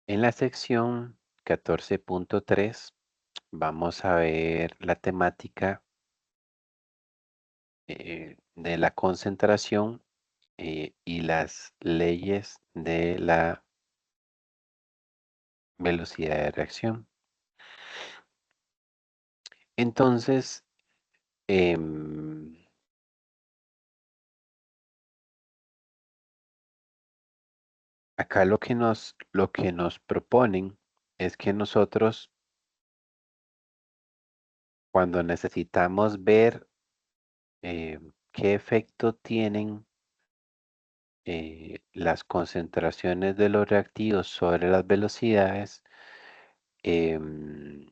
En la sección 14.3 vamos a ver la temática de la concentración y las leyes de la velocidad de reacción. Entonces, em, acá lo que nos proponen es que nosotros, cuando necesitamos ver qué efecto tienen las concentraciones de los reactivos sobre las velocidades, em,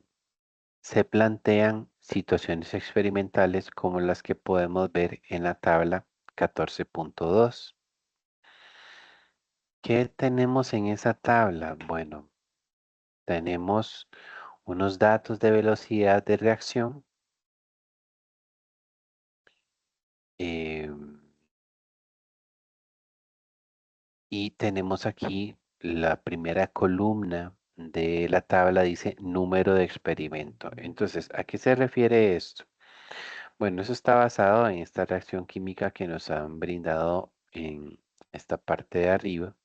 se plantean situaciones experimentales como las que podemos ver en la tabla 14.2. ¿Qué tenemos en esa tabla? Bueno, tenemos unos datos de velocidad de reacción. em, Y tenemos aquí la primera columna de la tabla, dice número de experimento. Entonces, ¿a qué se refiere esto? Bueno, eso está basado en esta reacción química que nos han brindado en esta parte de arriba.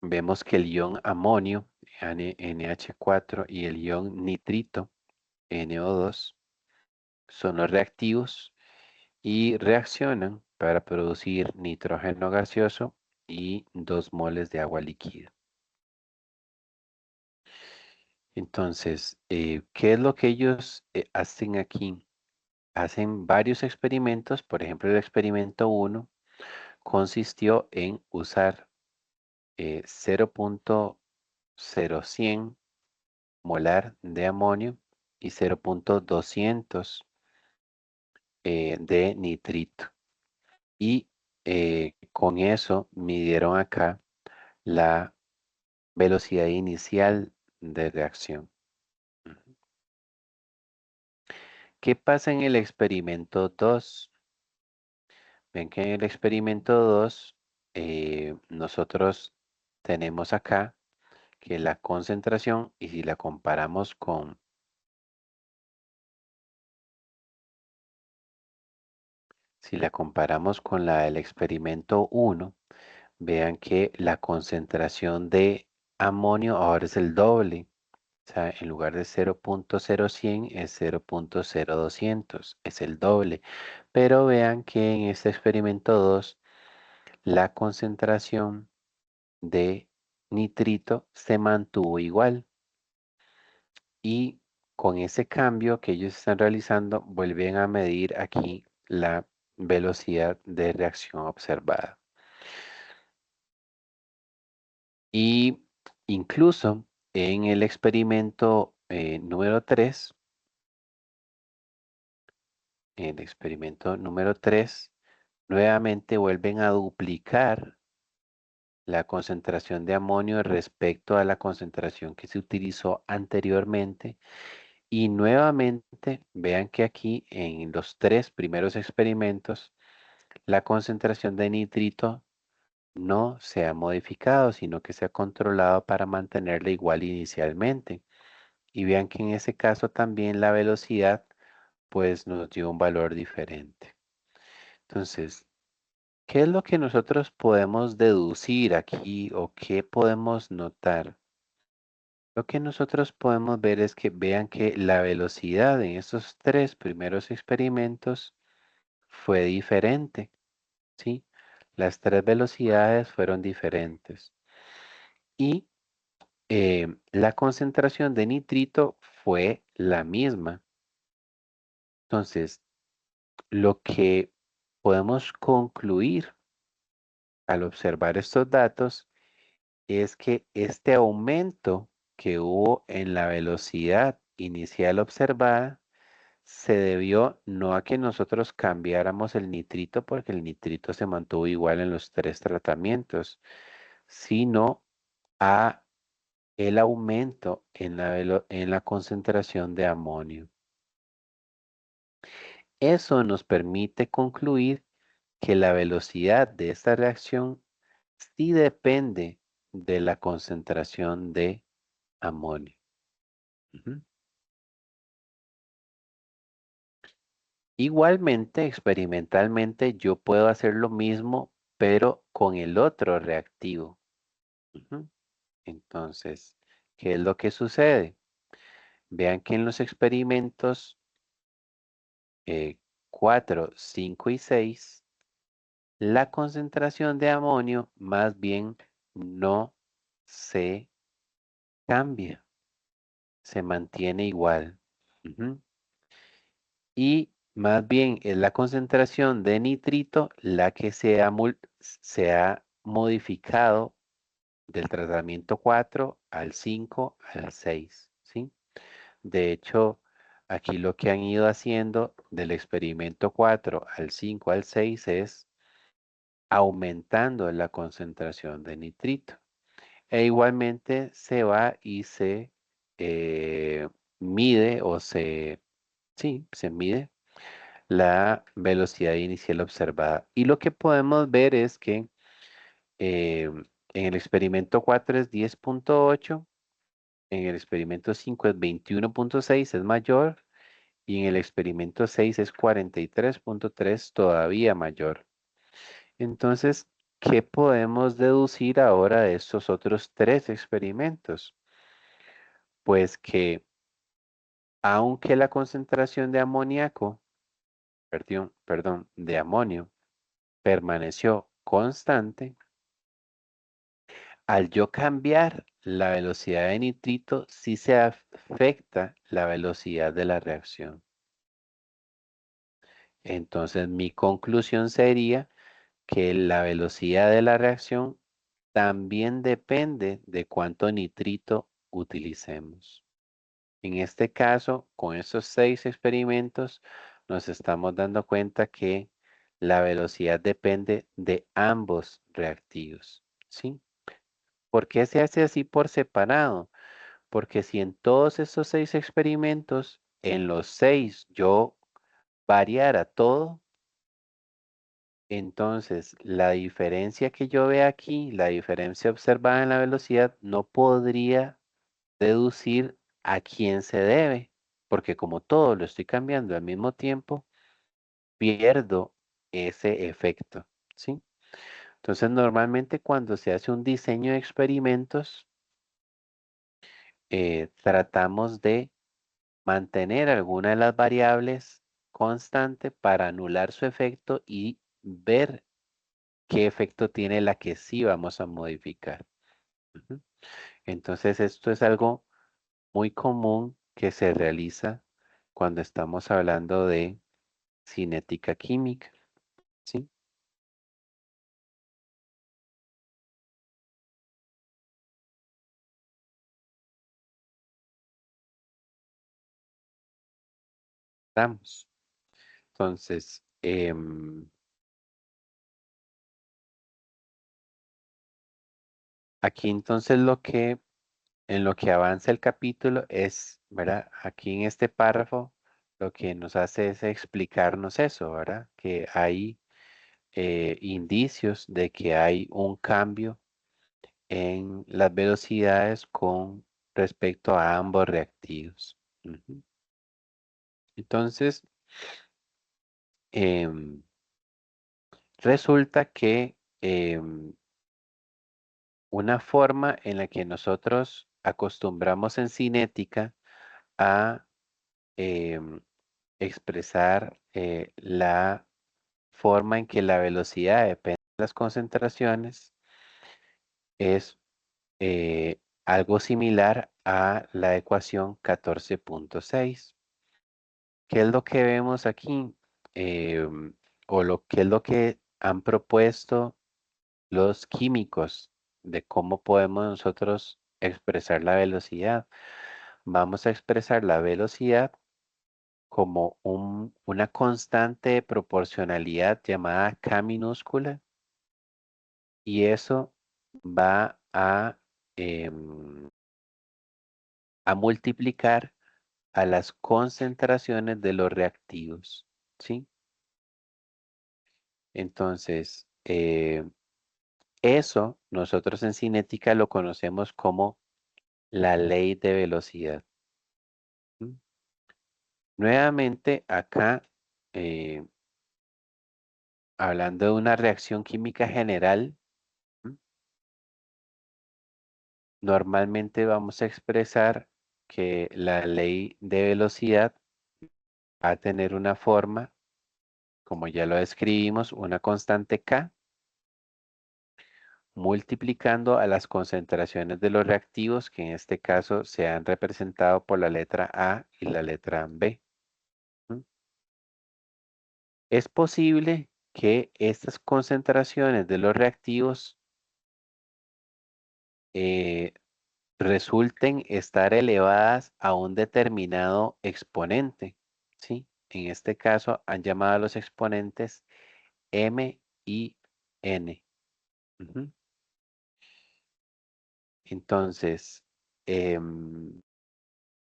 Vemos que el ion amonio, NH4, y el ion nitrito, NO2, son los reactivos y reaccionan para producir nitrógeno gaseoso y 2 moles de agua líquida. Entonces, ¿qué es lo que ellos hacen aquí? Hacen varios experimentos. Por ejemplo, el experimento uno consistió en usar 0.0100 molar de amonio y 0.200 de nitrito. Y con eso midieron acá la velocidad inicial de reacción. Ujú. ¿Qué pasa en el experimento 2? Ven que en el experimento 2 nosotros tenemos acá que la concentración, y si la comparamos con la del experimento 1, vean que la concentración de amonio ahora es el doble. O sea, en lugar de 0.0100 es 0.0200, es el doble. Pero vean que en este experimento 2 la concentración de nitrito se mantuvo igual, y con ese cambio que ellos están realizando vuelven a medir aquí la velocidad de reacción observada. Y incluso en el experimento número 3, nuevamente vuelven a duplicar la concentración de amonio respecto a la concentración que se utilizó anteriormente. Y nuevamente, vean que aquí en los 3 primeros experimentos, la concentración de nitrito no se ha modificado, sino que se ha controlado para mantenerla igual inicialmente. Y vean que en ese caso también la velocidad pues nos dio un valor diferente. Entonces, ¿qué es lo que nosotros podemos deducir aquí o qué podemos notar? Lo que nosotros podemos ver es que vean que la velocidad en estos 3 primeros experimentos fue diferente, ¿sí? Las 3 velocidades fueron diferentes. Y la concentración de nitrito fue la misma. Entonces, lo que podemos concluir al observar estos datos es que este aumento que hubo en la velocidad inicial observada se debió no a que nosotros cambiáramos el nitrito, porque el nitrito se mantuvo igual en los 3 tratamientos, sino a el aumento en la concentración de amonio. Eso nos permite concluir que la velocidad de esta reacción sí depende de la concentración de amonio. Ujú. Igualmente, experimentalmente, yo puedo hacer lo mismo, pero con el otro reactivo. Ujú. Entonces, ¿qué es lo que sucede? Vean que en los experimentos 4, 5 y 6, la concentración de amonio más bien no se cambia, se mantiene igual. Ujú. Y más bien es la concentración de nitrito la que se ha modificado del tratamiento 4 al 5 al 6, ¿sí? De hecho, aquí lo que han ido haciendo del experimento 4 al 5 al 6 es aumentando la concentración de nitrito. E igualmente se va y se mide se mide la velocidad inicial observada. Y lo que podemos ver es que eh, en el experimento 4 es 10,8, en el experimento 5 es 21,6, es mayor, y en el experimento 6 es 43,3, todavía mayor. Entonces, ¿qué podemos deducir ahora de estos otros tres experimentos? Pues que aunque la concentración de amoníaco, de amonio, permaneció constante, al yo cambiar la velocidad de nitrito, sí se afecta la velocidad de la reacción. Entonces, mi conclusión sería que la velocidad de la reacción también depende de cuánto nitrito utilicemos. En este caso, con estos 6 experimentos, nos estamos dando cuenta que la velocidad depende de ambos reactivos, ¿sí? ¿Por qué se hace así por separado? Porque si en todos estos 6 experimentos, en los 6 yo variara todo, entonces la diferencia que yo vea aquí, la diferencia observada en la velocidad, no podría deducir a quién se debe, porque como todo lo estoy cambiando al mismo tiempo, pierdo ese efecto, ¿sí? Entonces, normalmente cuando se hace un diseño de experimentos, tratamos de mantener alguna de las variables constante para anular su efecto y ver qué efecto tiene la que sí vamos a modificar. Ujú. Entonces, esto es algo muy común que se realiza cuando estamos hablando de cinética química, ¿sí? Estamos. Entonces, aquí entonces en lo que avanza el capítulo es, ¿verdad? Aquí en este párrafo, lo que nos hace es explicarnos eso, ¿verdad? Que hay indicios de que hay un cambio en las velocidades con respecto a ambos reactivos. Ujú. Entonces, em, resulta que una forma en la que nosotros acostumbramos en cinética a em, expresar la forma en que la velocidad depende de las concentraciones es algo similar a la ecuación 14,6. ¿Qué es lo que vemos aquí? Em, ¿Qué es lo que han propuesto los químicos de cómo podemos nosotros expresar la velocidad? Vamos a expresar la velocidad como una constante de proporcionalidad llamada K minúscula, y eso va a multiplicar a las concentraciones de los reactivos, ¿sí? Entonces, Eso nosotros en cinética lo conocemos como la ley de velocidad. ¿Mm? Nuevamente acá, eh, hablando de una reacción química general, ¿mm? Normalmente vamos a expresar que la ley de velocidad va a tener una forma, como ya lo describimos, una constante K multiplicando a las concentraciones de los reactivos, que en este caso se han representado por la letra A y la letra B. ¿Mm? Es posible que estas concentraciones de los reactivos eh, resulten estar elevadas a un determinado exponente, ¿sí? En este caso han llamado a los exponentes M y N. Ujú. Entonces,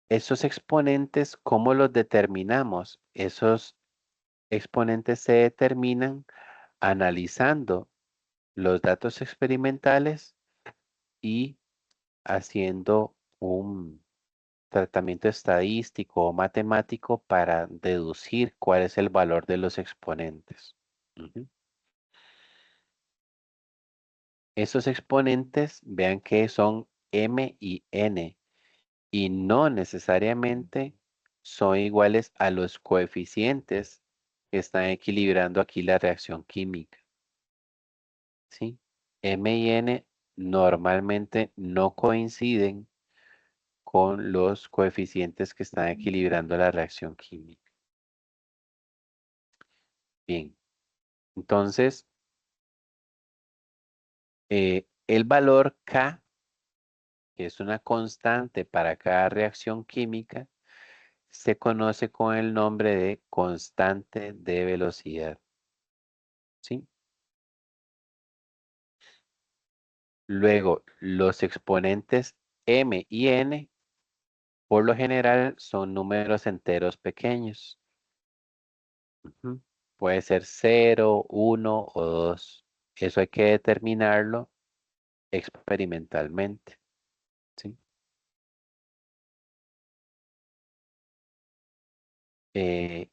esos exponentes, ¿cómo los determinamos? Esos exponentes se determinan analizando los datos experimentales y haciendo un tratamiento estadístico o matemático para deducir cuál es el valor de los exponentes. Ujú. Esos exponentes, vean que son M y N y no necesariamente son iguales a los coeficientes que están equilibrando aquí la reacción química, ¿sí? M y N normalmente no coinciden con los coeficientes que están equilibrando la reacción química. Bien, entonces el valor K, que es una constante para cada reacción química, se conoce con el nombre de constante de velocidad, ¿sí? Luego, los exponentes M y N por lo general son números enteros pequeños. Ujú. Puede ser 0, 1 o 2. Eso hay que determinarlo experimentalmente, ¿sí?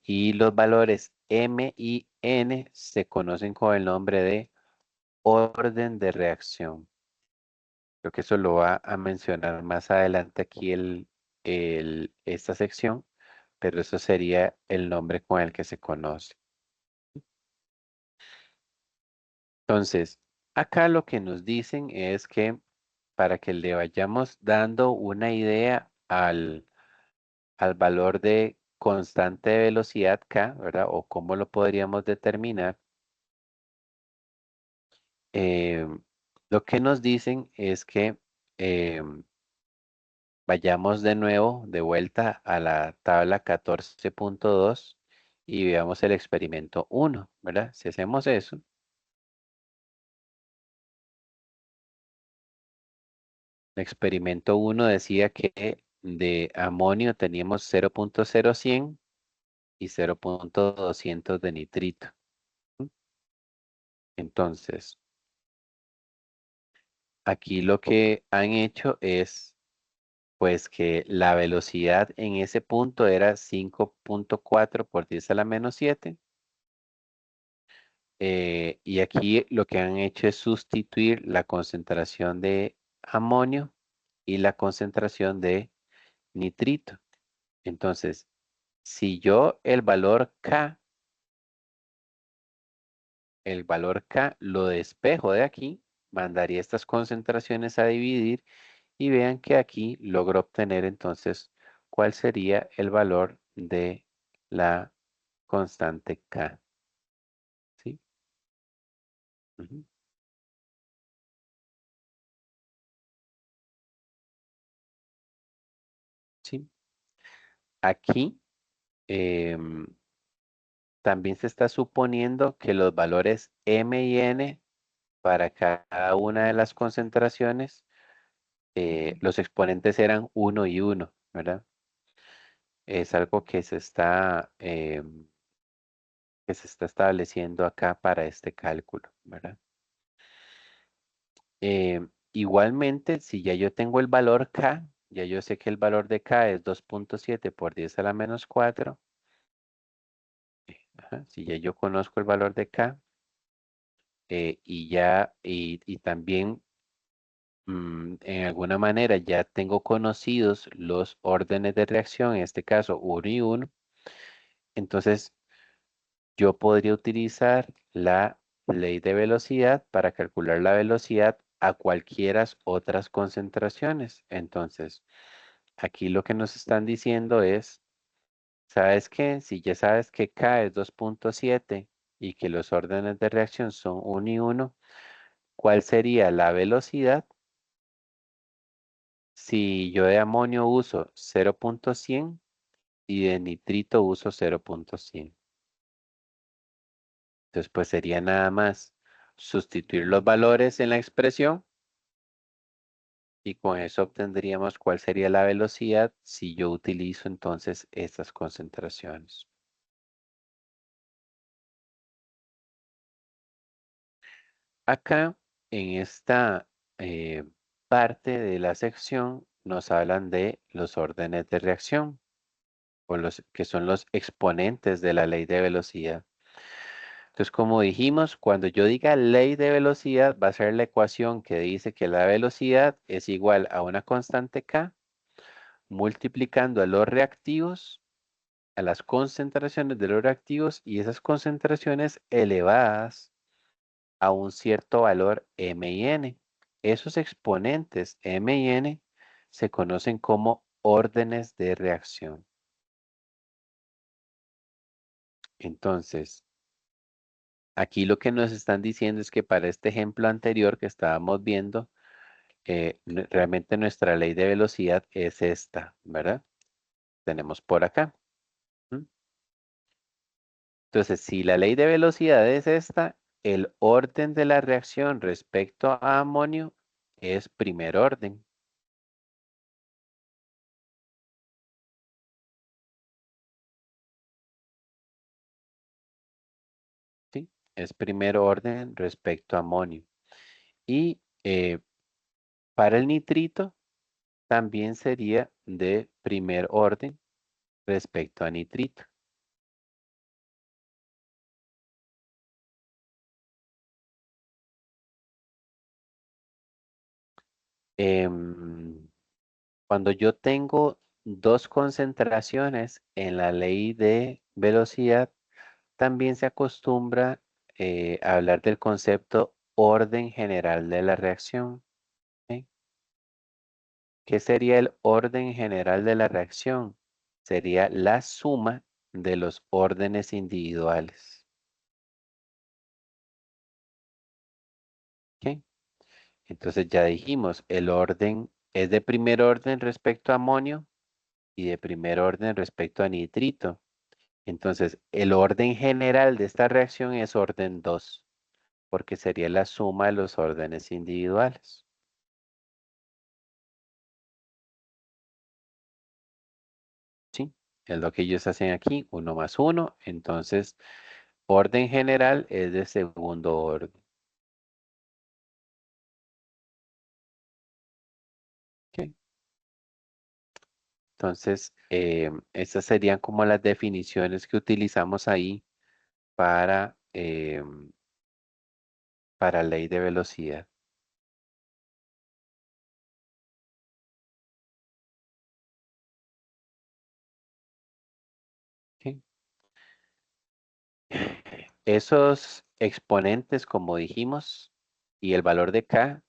Y los valores M y N se conocen con el nombre de orden de reacción. Creo que eso lo va a mencionar más adelante aquí esta sección, pero eso sería el nombre con el que se conoce. Entonces, acá lo que nos dicen es que para que le vayamos dando una idea al valor de constante de velocidad K, ¿verdad? O cómo lo podríamos determinar, eh, lo que nos dicen es que eh, vayamos de nuevo, de vuelta a la tabla 14.2 y veamos el experimento 1, ¿verdad? Si hacemos eso, el experimento 1 decía que de amonio teníamos 0.0100 y 0.200 de nitrito. ¿Mm? Entonces, aquí lo que han hecho es, pues, que la velocidad en ese punto era 5.4 por 10 a la menos 7. Y aquí lo que han hecho es sustituir la concentración de amonio y la concentración de nitrito. Entonces, si yo el valor K lo despejo de aquí, mandaría estas concentraciones a dividir y vean que aquí logro obtener entonces cuál sería el valor de la constante K. ¿Sí? Ujú. ¿Sí? Aquí em, también se está suponiendo que los valores M y N para cada una de las concentraciones, los exponentes eran uno y uno, ¿verdad? Es algo que se está estableciendo acá para este cálculo, ¿verdad? Igualmente, si ya yo tengo el valor K, ya yo sé que el valor de K es 2.7 por 10 a la menos 4. Ajá, si ya yo conozco el valor de K, y también en alguna manera ya tengo conocidos los órdenes de reacción, en este caso uno y uno, entonces yo podría utilizar la ley de velocidad para calcular la velocidad a cualquiera otras concentraciones. Entonces, aquí lo que nos están diciendo es, ¿sabes qué? Si ya sabes que K es 2.7 y que los órdenes de reacción son uno y uno, ¿cuál sería la velocidad si yo de amonio uso 0.100 y de nitrito uso 0.100? Entonces, pues sería nada más sustituir los valores en la expresión y con eso obtendríamos cuál sería la velocidad si yo utilizo entonces estas concentraciones. Acá, en esta eh, parte de la sección, nos hablan de los órdenes de reacción, o los que son los exponentes de la ley de velocidad. Entonces, como dijimos, cuando yo diga ley de velocidad, va a ser la ecuación que dice que la velocidad es igual a una constante K multiplicando a los reactivos, a las concentraciones de los reactivos y esas concentraciones elevadas a un cierto valor M y N. Esos exponentes M y N se conocen como órdenes de reacción. Entonces, aquí lo que nos están diciendo es que para este ejemplo anterior que estábamos viendo, realmente nuestra ley de velocidad es esta, ¿verdad? Tenemos por acá. ¿M? Entonces, si la ley de velocidad es esta, el orden de la reacción respecto a amonio es primer orden. ¿Sí? Es primer orden respecto a amonio. Y para el nitrito también sería de primer orden respecto a nitrito. Em, Cuando yo tengo dos concentraciones en la ley de velocidad, también se acostumbra a hablar del concepto orden general de la reacción. ¿Sí? ¿Qué sería el orden general de la reacción? Sería la suma de los órdenes individuales. ¿Ok? Entonces ya dijimos, el orden es de primer orden respecto a amonio y de primer orden respecto a nitrito. Entonces, el orden general de esta reacción es orden 2, porque sería la suma de los órdenes individuales. ¿Sí? Es lo que ellos hacen aquí, uno más uno. Entonces, orden general es de segundo orden. ¿Ok? Entonces, estas serían como las definiciones que utilizamos ahí para, para ley de velocidad. ¿Ok? Esos exponentes, como dijimos, y el valor de K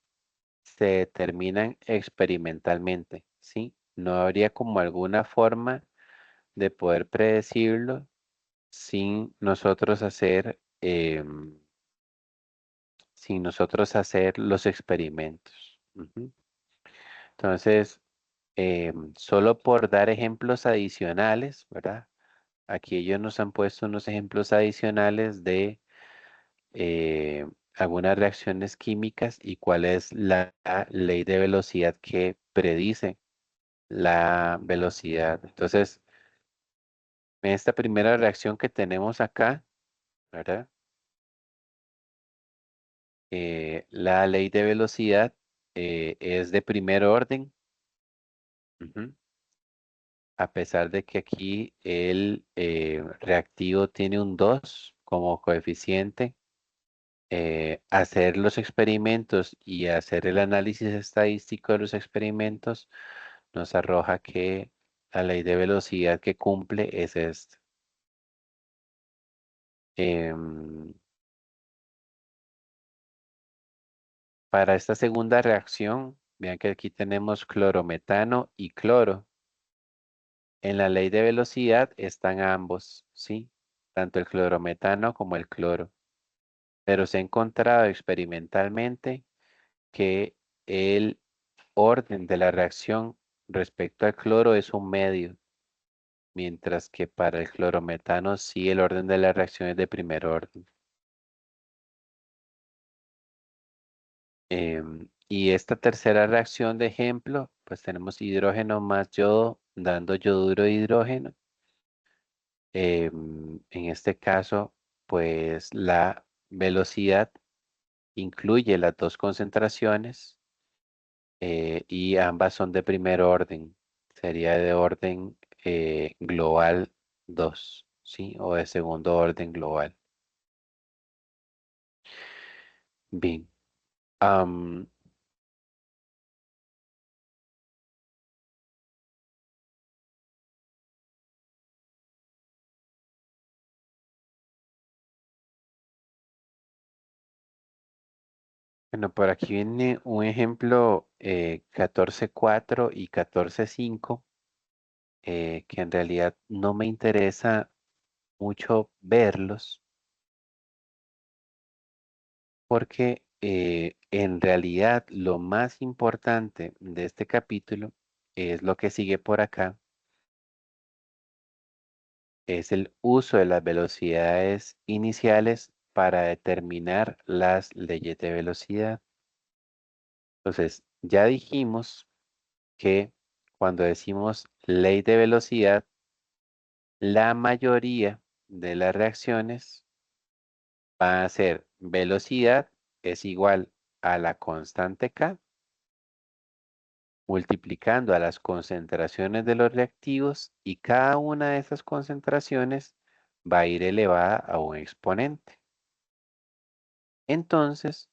se determinan experimentalmente, ¿sí? No habría como alguna forma de poder predecirlo sin nosotros hacer, sin nosotros hacer los experimentos. Ujú. Entonces, solo por dar ejemplos adicionales, ¿verdad? Aquí ellos nos han puesto unos ejemplos adicionales de eh, algunas reacciones químicas y cuál es la ley de velocidad que predice la velocidad. Entonces, en esta primera reacción que tenemos acá, ¿verdad? La ley de velocidad es de primer orden. Ujú. A pesar de que aquí el reactivo tiene un 2 como coeficiente, hacer los experimentos y hacer el análisis estadístico de los experimentos nos arroja que la ley de velocidad que cumple es esta. Em, para esta segunda reacción, vean que aquí tenemos clorometano y cloro. En la ley de velocidad están ambos, ¿sí? Tanto el clorometano como el cloro. Pero se ha encontrado experimentalmente que el orden de la reacción respecto al cloro es un medio, mientras que para el clorometano sí el orden de la reacción es de primer orden. Y esta tercera reacción de ejemplo, pues tenemos hidrógeno más yodo dando yoduro de hidrógeno. En este caso, pues la velocidad incluye las dos concentraciones y ambas son de primer orden. Sería de orden global 2, ¿sí? O de segundo orden global. Bien. am, bueno, por aquí viene un ejemplo 14.4 y 14.5, que en realidad no me interesa mucho verlos porque en realidad lo más importante de este capítulo es lo que sigue por acá, es el uso de las velocidades iniciales para determinar las leyes de velocidad. Entonces, ya dijimos que cuando decimos ley de velocidad, la mayoría de las reacciones van a ser velocidad es igual a la constante K multiplicando a las concentraciones de los reactivos y cada una de esas concentraciones va a ir elevada a un exponente. Entonces,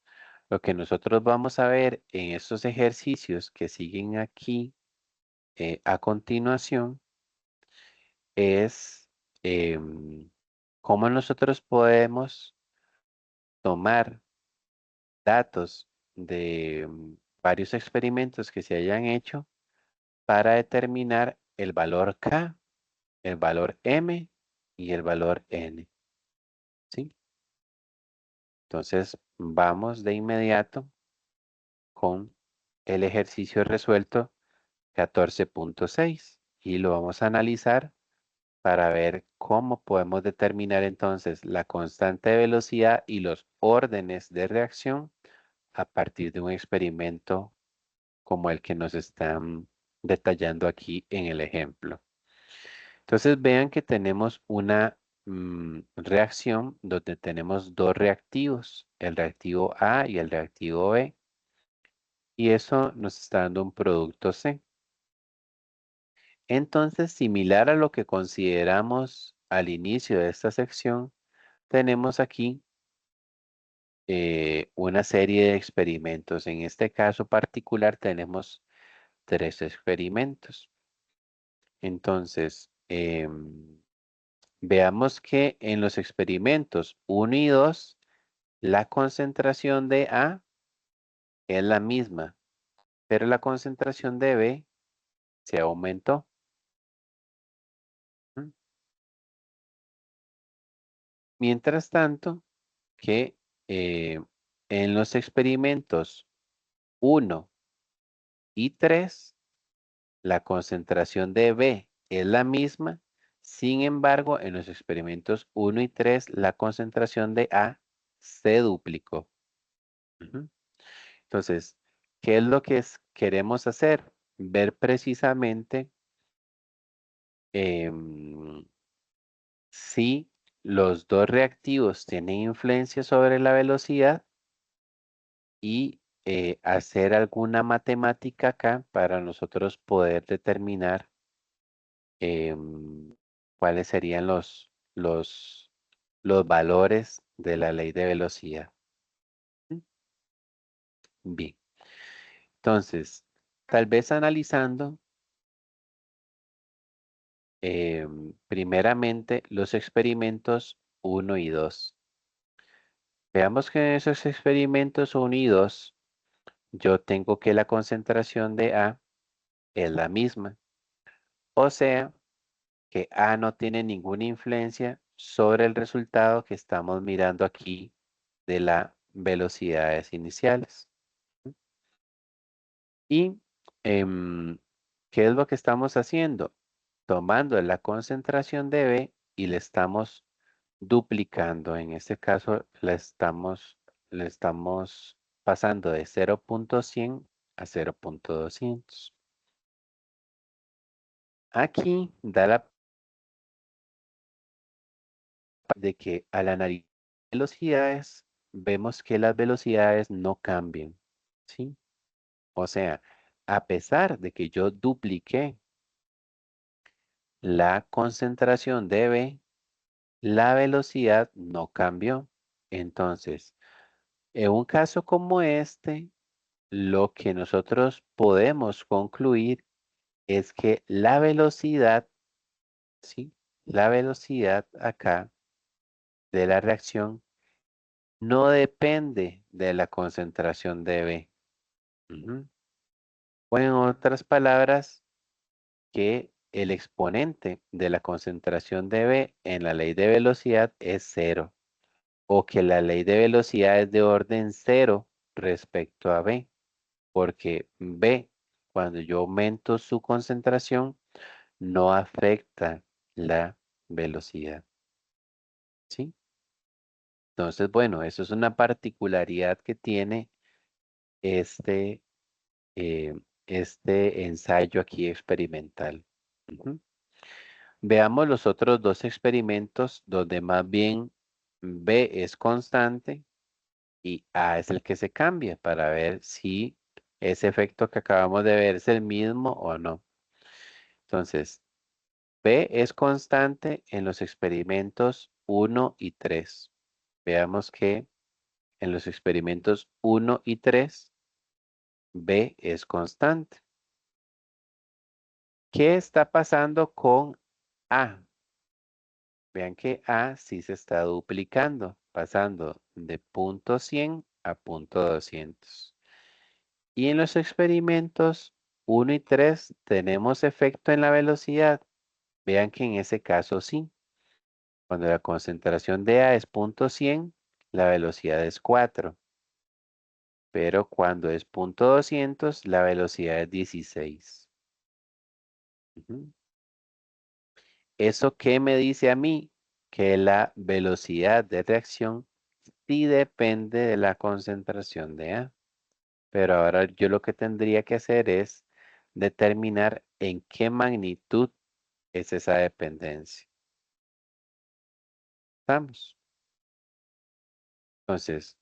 lo que nosotros vamos a ver en estos ejercicios que siguen aquí a continuación es cómo nosotros podemos tomar datos de varios experimentos que se hayan hecho para determinar el valor K, el valor M y el valor N, ¿sí? Entonces, vamos de inmediato con el ejercicio resuelto 14.6 y lo vamos a analizar para ver cómo podemos determinar entonces la constante de velocidad y los órdenes de reacción a partir de un experimento como el que nos están detallando aquí en el ejemplo. Entonces vean que tenemos una reacción donde tenemos dos reactivos, el reactivo A y el reactivo B, y eso nos está dando un producto C. Entonces, similar a lo que consideramos al inicio de esta sección, tenemos aquí una serie de experimentos. En este caso particular tenemos tres experimentos. Entonces, veamos que en los experimentos 1 y 2, la concentración de A es la misma, pero la concentración de B se aumentó. ¿Mm? Mientras tanto, que en los experimentos 1 y 3, la concentración de B es la misma. Sin embargo, en los experimentos 1 y 3, la concentración de A se duplicó. Ujú. Entonces, ¿qué es lo que queremos hacer? Ver precisamente em, si los dos reactivos tienen influencia sobre la velocidad y hacer alguna matemática acá para nosotros poder determinar cuáles serían los valores de la ley de velocidad. ¿Mm? Bien, entonces, tal vez analizando primeramente los experimentos uno y 2. Veamos que en esos experimentos uno y 2 yo tengo que la concentración de A es la misma. O sea, que A no tiene ninguna influencia sobre el resultado que estamos mirando aquí de las velocidades iniciales. ¿Y qué es lo que estamos haciendo? Tomando la concentración de B y le estamos duplicando. En este caso, le estamos pasando de 0.100 a 0.200. Aquí da la de que al analizar velocidades, vemos que las velocidades no cambian, ¿sí? O sea, a pesar de que yo dupliqué la concentración de B, la velocidad no cambió. Entonces, en un caso como este, lo que nosotros podemos concluir es que la velocidad, ¿sí? La velocidad acá de la reacción no depende de la concentración de B. Ujú. O en otras palabras, que el exponente de la concentración de B en la ley de velocidad es cero, o que la ley de velocidad es de orden cero respecto a B, porque B, cuando yo aumento su concentración, no afecta la velocidad, ¿sí? Entonces, bueno, eso es una particularidad que tiene este, eh, este ensayo aquí experimental. Ujú. Veamos los otros dos experimentos donde más bien B es constante y A es el que se cambia para ver si ese efecto que acabamos de ver es el mismo o no. Entonces, B es constante en los experimentos uno y 3. Veamos que en los experimentos uno y 3 B es constante. ¿Qué está pasando con A? Vean que A sí se está duplicando, pasando de punto 100 a punto 200. Y en los experimentos uno y 3 tenemos efecto en la velocidad. Vean que en ese caso sí. Cuando la concentración de A es punto 100, la velocidad es 4. Pero cuando es punto 200, la velocidad es 16. Ujú. ¿Eso qué me dice a mí? Que la velocidad de reacción sí depende de la concentración de A. Pero ahora yo lo que tendría que hacer es determinar en qué magnitud es esa dependencia. ¿Estamos? Entonces,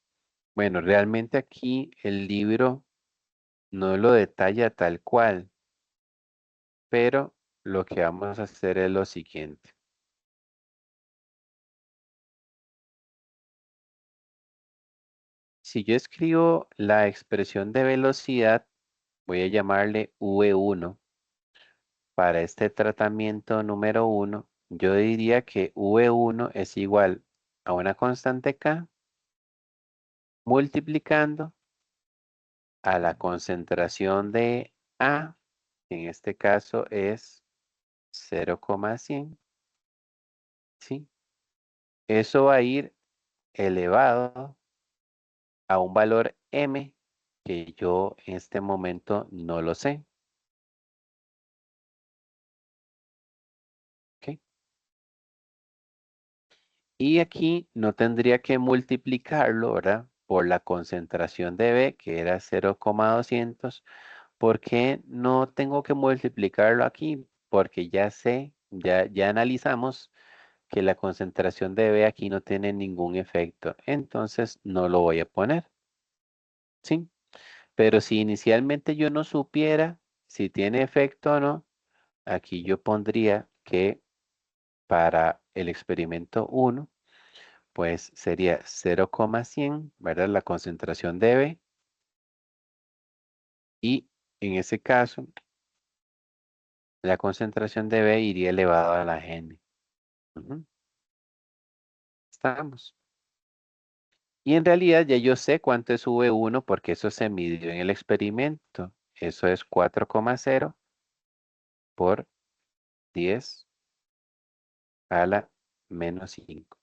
bueno, realmente aquí el libro no lo detalla tal cual, pero lo que vamos a hacer es lo siguiente. Si yo escribo la expresión de velocidad, voy a llamarle V1. Para este tratamiento número 1, yo diría que V1 es igual a una constante K multiplicando a la concentración de A, que en este caso es 0,100, ¿sí? Eso va a ir elevado a un valor M que yo en este momento no lo sé, ¿ok? Y aquí no tendría que multiplicarlo, ¿verdad? Por la concentración de B, que era 0,200. ¿Por qué no tengo que multiplicarlo aquí? Porque ya sé, ya analizamos que la concentración de B aquí no tiene ningún efecto. Entonces no lo voy a poner. ¿sí? Pero si inicialmente yo no supiera si tiene efecto o no, aquí yo pondría que para el experimento uno pues sería 0,100, ¿verdad? La concentración de B. Y en ese caso, la concentración de B iría elevado a la N. Ujú, estamos. Y en realidad ya yo sé cuánto es V1 porque eso se midió en el experimento. Eso es 4,0 por 10 a la menos 5.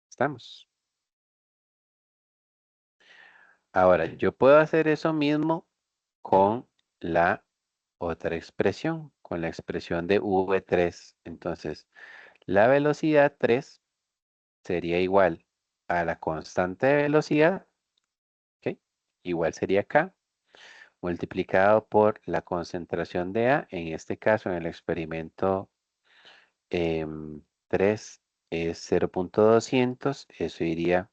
Estamos. Ahora, yo puedo hacer eso mismo con la otra expresión, con la expresión de V3. Entonces, la velocidad 3 sería igual a la constante de velocidad, ¿ok? Igual sería K, multiplicado por la concentración de A, en este caso en el experimento 3 es 0,200, eso iría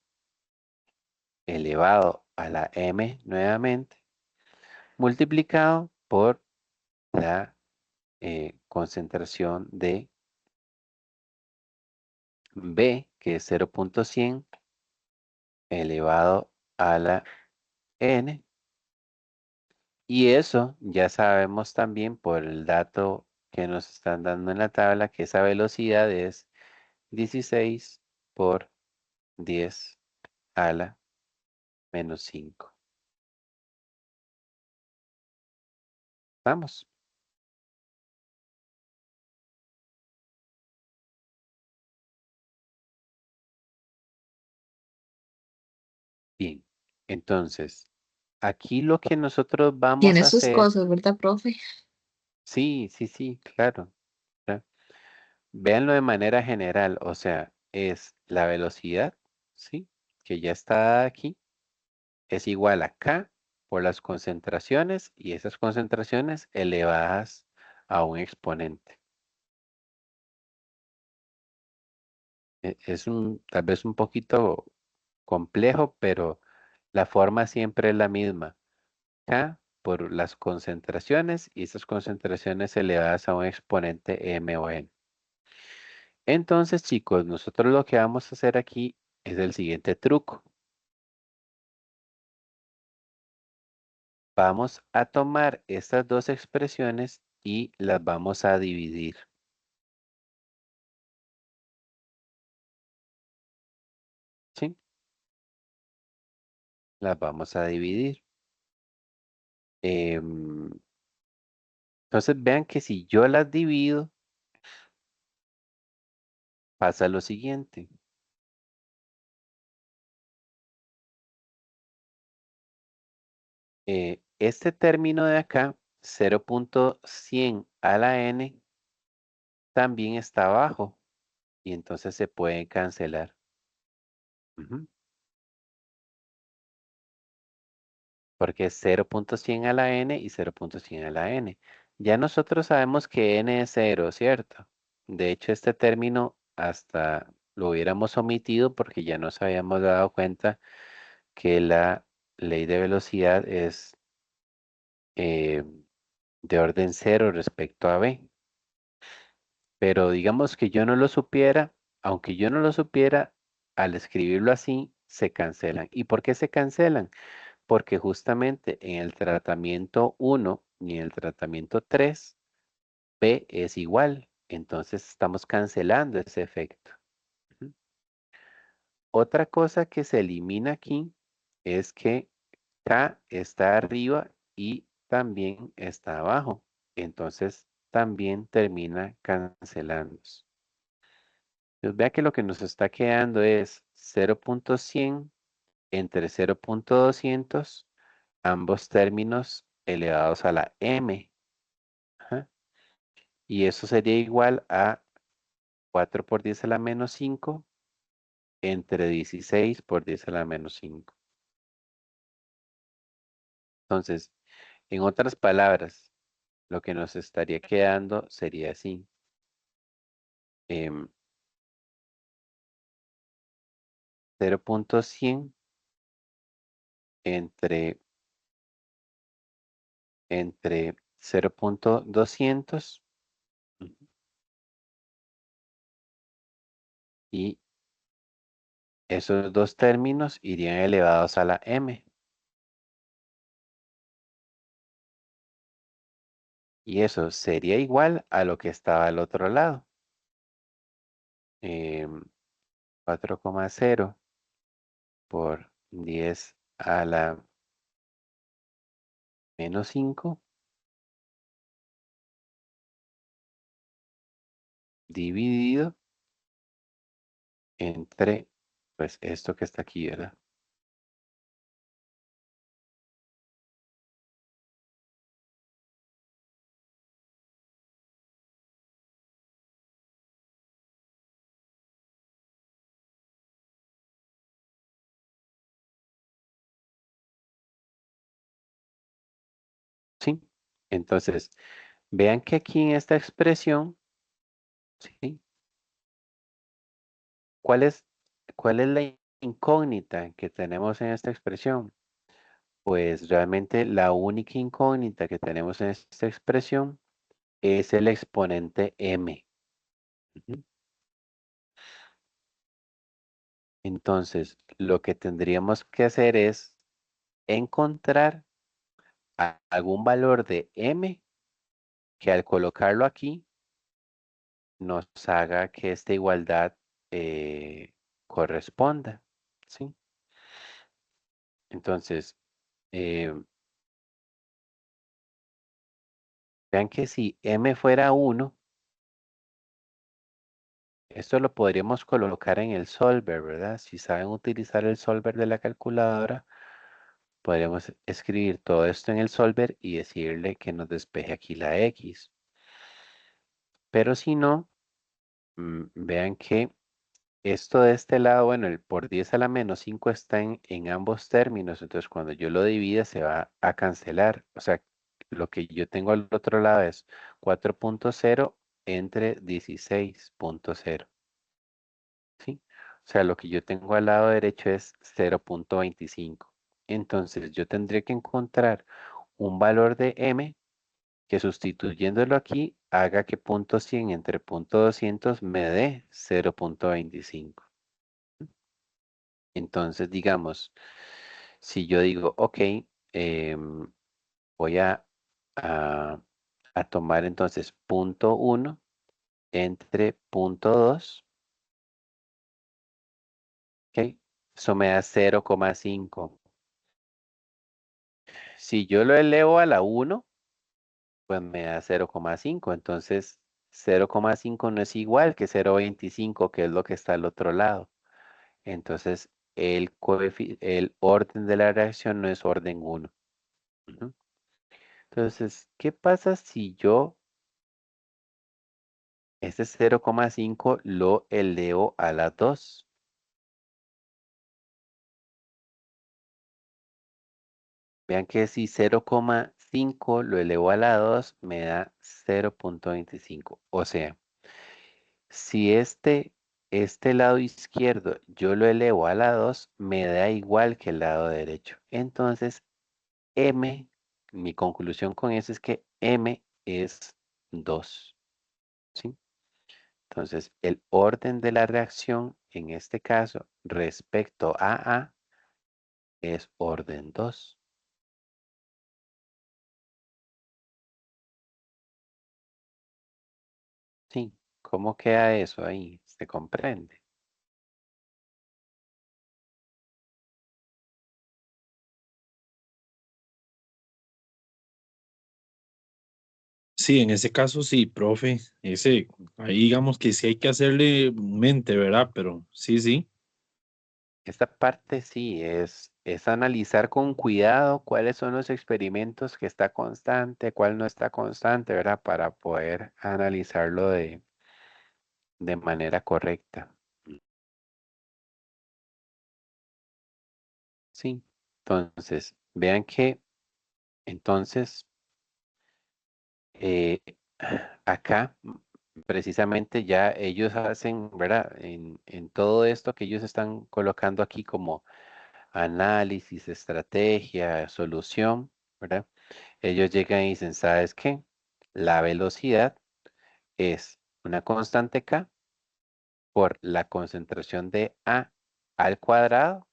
elevado a la M nuevamente, multiplicado por la concentración de B, que es 0,100 elevado a la N. Y eso ya sabemos también por el dato que nos están dando en la tabla que esa velocidad es 16 por 10 a la menos 5. Vamos. Bien. Entonces, aquí lo que nosotros vamos Tiene a sus hacer, cosas, ¿verdad, profe? sí, sí, sí, claro. Claro. Véanlo de manera general, o sea, es la velocidad, ¿sí? Que ya está aquí, es igual a K por las concentraciones y esas concentraciones elevadas a un exponente. Es tal vez un poquito complejo, pero la forma siempre es la misma. K por las concentraciones y esas concentraciones elevadas a un exponente M o N. Entonces, chicos, nosotros lo que vamos a hacer aquí es el siguiente truco. Vamos a tomar estas dos expresiones y las vamos a dividir. ¿Sí? Las vamos a dividir. Em, entonces vean que si yo las divido, pasa lo siguiente. Este término de acá, 0,100 a la n, también está abajo y entonces se pueden cancelar. Ujú, porque es 0,100 a la n y 0,100 a la n. Ya nosotros sabemos que n es 0, ¿cierto? De hecho, este término hasta lo hubiéramos omitido porque ya nos habíamos dado cuenta que la ley de velocidad es eh, de orden cero respecto a v. Pero digamos que yo no lo supiera, aunque yo no lo supiera, al escribirlo así, se cancelan. ¿Y por qué se cancelan? Porque justamente en el tratamiento uno y en el tratamiento 3 P es igual. Entonces estamos cancelando ese efecto. Ujú. Otra cosa que se elimina aquí es que K está arriba y también está abajo. Entonces también termina cancelándose. Entonces vea que lo que nos está quedando es 0,100 entre 0,200, ambos términos elevados a la m. Ajá. Y eso sería igual a 4 por 10 a la menos 5 entre 16 por 10 a la menos 5. Entonces, en otras palabras, lo que nos estaría quedando sería así. em, 0.100 entre 0.200 y esos dos términos irían elevados a la m. Y eso sería igual a lo que estaba al otro lado. 4,0 por 10 a la menos 5 dividido entre, pues, esto que está aquí, ¿verdad? ¿Sí? Entonces, vean que aquí en esta expresión, ¿sí? ¿Cuál es, cuál es la incógnita que tenemos en esta expresión? Pues realmente la única incógnita que tenemos en esta expresión es el exponente m. Ujú. Entonces, lo que tendríamos que hacer es encontrar algún valor de m que al colocarlo aquí nos haga que esta igualdad corresponda, ¿sí? Entonces, eh, vean que si m fuera 1, esto lo podríamos colocar en el solver, ¿verdad? Si saben utilizar el solver de la calculadora, podríamos escribir todo esto en el solver y decirle que nos despeje aquí la x. Pero si no, vean que esto de este lado, bueno, el por 10 a la menos 5 está en ambos términos, entonces cuando yo lo divida se va a cancelar. O sea, lo que yo tengo al otro lado es 4.0 entre 16.0. ¿Sí? O sea, lo que yo tengo al lado derecho es 0.25. Entonces, yo tendría que encontrar un valor de m que sustituyéndolo aquí haga que punto 100 entre punto 200 me dé 0.25. Entonces, digamos, si yo digo, ok, voy a, a tomar entonces punto 1 entre punto 2, ok, eso me da 0,5. Si yo lo elevo a la 1, pues me da 0,5. Entonces, 0,5 no es igual que 0,25, que es lo que está al otro lado. Entonces, el orden de la reacción no es orden 1. Ujú. Entonces, ¿qué pasa si yo este 0,5 lo elevo a la 2? Vean que si 0,5 lo elevo a la 2 me da 0.25. O sea, si este lado izquierdo yo lo elevo a la 2, me da igual que el lado derecho. Entonces, mi conclusión con eso es que m es 2. ¿Sí? Entonces, el orden de la reacción, en este caso, respecto a A, es orden 2. Sí, ¿cómo queda eso ahí? ¿Se comprende? Sí, en ese caso sí, profe. Ahí digamos que sí hay que hacerle mente, ¿verdad? Pero sí, sí. Esta parte sí es analizar con cuidado cuáles son los experimentos que está constante, cuál no está constante, ¿verdad? Para poder analizarlo de manera correcta. Sí. Entonces, vean que entonces eh, acá precisamente ya ellos hacen, ¿verdad? En todo esto que ellos están colocando aquí como análisis, estrategia, solución, ¿verdad? Ellos llegan y dicen, ¿sabes qué? La velocidad es una constante K por la concentración de A al cuadrado,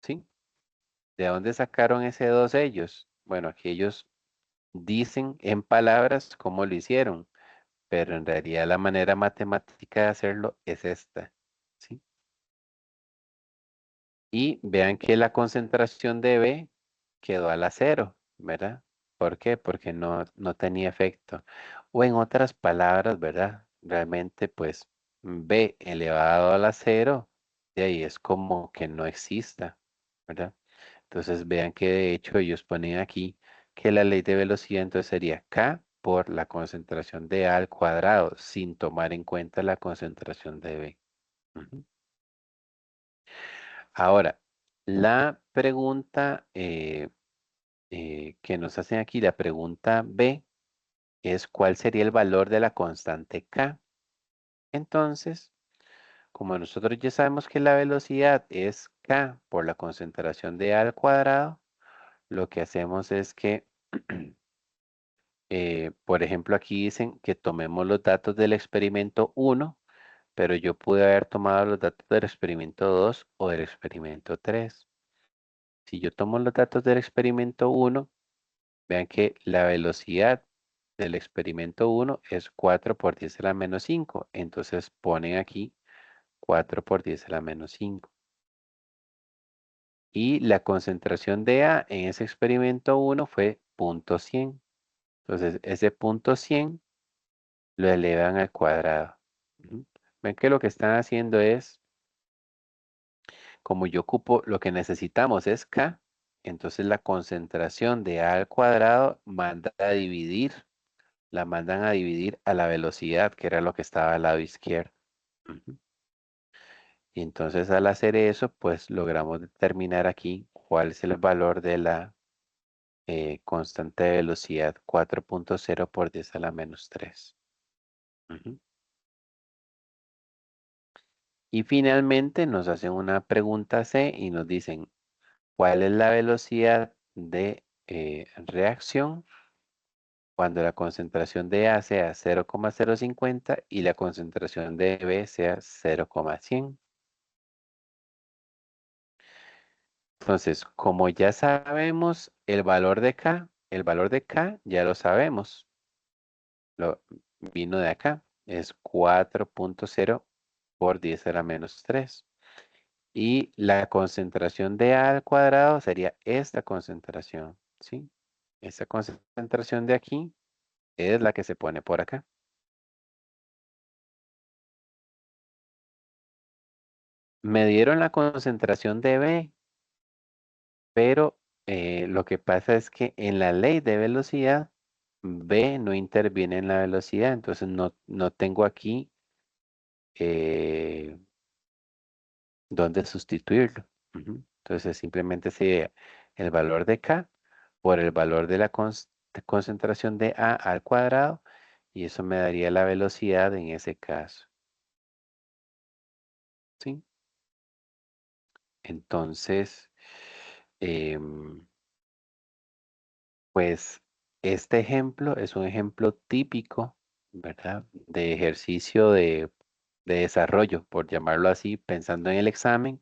¿sí? ¿De dónde sacaron ese 2 ellos? Bueno, aquí ellos dicen en palabras cómo lo hicieron, pero en realidad la manera matemática de hacerlo es esta, ¿sí? Y vean que la concentración de B quedó a la cero, ¿verdad? ¿Por qué? Porque no tenía efecto. O en otras palabras, ¿verdad? Realmente, pues, B elevado a la cero, de ahí es como que no exista, ¿verdad? Entonces vean que de hecho ellos ponen aquí que la ley de velocidad entonces sería K por la concentración de A al cuadrado, sin tomar en cuenta la concentración de B. Ujú. Ahora, la pregunta que nos hacen aquí, la pregunta B, es ¿cuál sería el valor de la constante K? Entonces, como nosotros ya sabemos que la velocidad es K por la concentración de A al cuadrado, lo que hacemos es que, por ejemplo, aquí dicen que tomemos los datos del experimento 1, pero yo pude haber tomado los datos del experimento 2 o del experimento 3. Si yo tomo los datos del experimento 1, vean que la velocidad del experimento 1 es 4 por 10 a la menos 5. Entonces ponen aquí 4 por 10 a la menos 5. Y la concentración de A en ese experimento 1 fue 0.100. Entonces ese 0.100 lo elevan al cuadrado. Ujú. Ven que lo que están haciendo es, como yo ocupo, lo que necesitamos es K, entonces la concentración de A al cuadrado manda a dividir, la mandan a dividir a la velocidad, que era lo que estaba al lado izquierdo. Ujú. Y entonces al hacer eso, pues logramos determinar aquí cuál es el valor de la constante de velocidad 4.0 por 10 a la menos 3. Ujú. Y finalmente nos hacen una pregunta C y nos dicen, ¿cuál es la velocidad de reacción cuando la concentración de A sea 0,050 y la concentración de B sea 0,100? Entonces, como ya sabemos el valor de K ya lo sabemos, lo vino de acá, es 4.0 por 10 a la menos 3. Y la concentración de A al cuadrado sería esta concentración, ¿sí? Esta concentración de aquí es la que se pone por acá. Me dieron la concentración de B, pero lo que pasa es que en la ley de velocidad, B no interviene en la velocidad, entonces no tengo aquí dónde sustituirlo. Ujú. Entonces simplemente sería el valor de K por el valor de la concentración de A al cuadrado y eso me daría la velocidad en ese caso. ¿Sí? Entonces, em, pues este ejemplo es un ejemplo típico, ¿verdad? De ejercicio de desarrollo, por llamarlo así, pensando en el examen.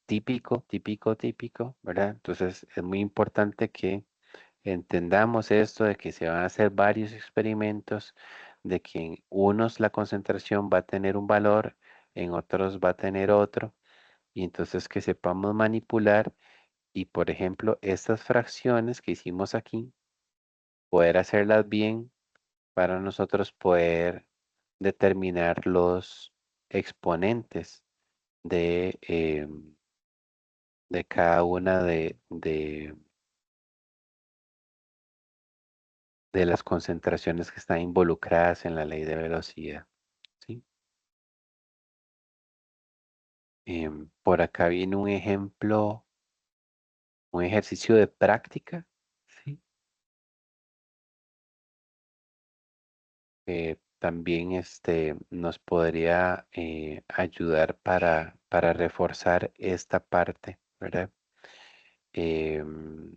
Típico, típico, típico, ¿verdad? Entonces es muy importante que entendamos esto de que se van a hacer varios experimentos, de que en unos la concentración va a tener un valor, en otros va a tener otro, y entonces que sepamos manipular y, por ejemplo, estas fracciones que hicimos aquí, poder hacerlas bien para nosotros poder determinar los exponentes de cada una de las concentraciones que están involucradas en la ley de velocidad. ¿Sí? Por acá viene un ejemplo, un ejercicio de práctica, ¿sí? también nos podría ayudar para reforzar esta parte, ¿verdad? Em,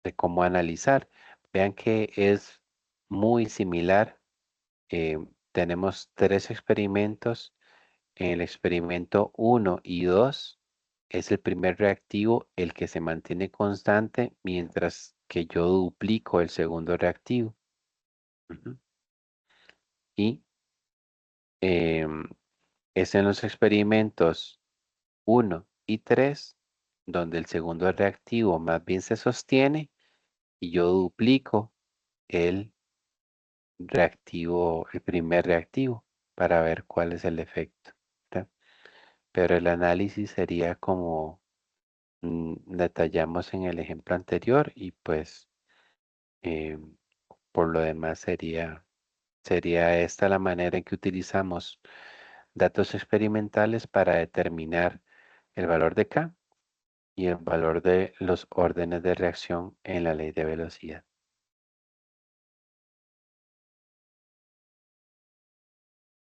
de cómo analizar. Vean que es muy similar. Tenemos tres experimentos. En el experimento uno y 2 es el primer reactivo el que se mantiene constante, mientras que yo duplico el segundo reactivo. Ujú. Y em, es en los experimentos uno y 3 donde el segundo reactivo más bien se sostiene y yo duplico el reactivo, el primer reactivo, para ver cuál es el efecto, ¿verdad? Pero el análisis sería como detallamos en el ejemplo anterior y pues eh, por lo demás sería esta la manera en que utilizamos datos experimentales para determinar el valor de K y el valor de los órdenes de reacción en la ley de velocidad.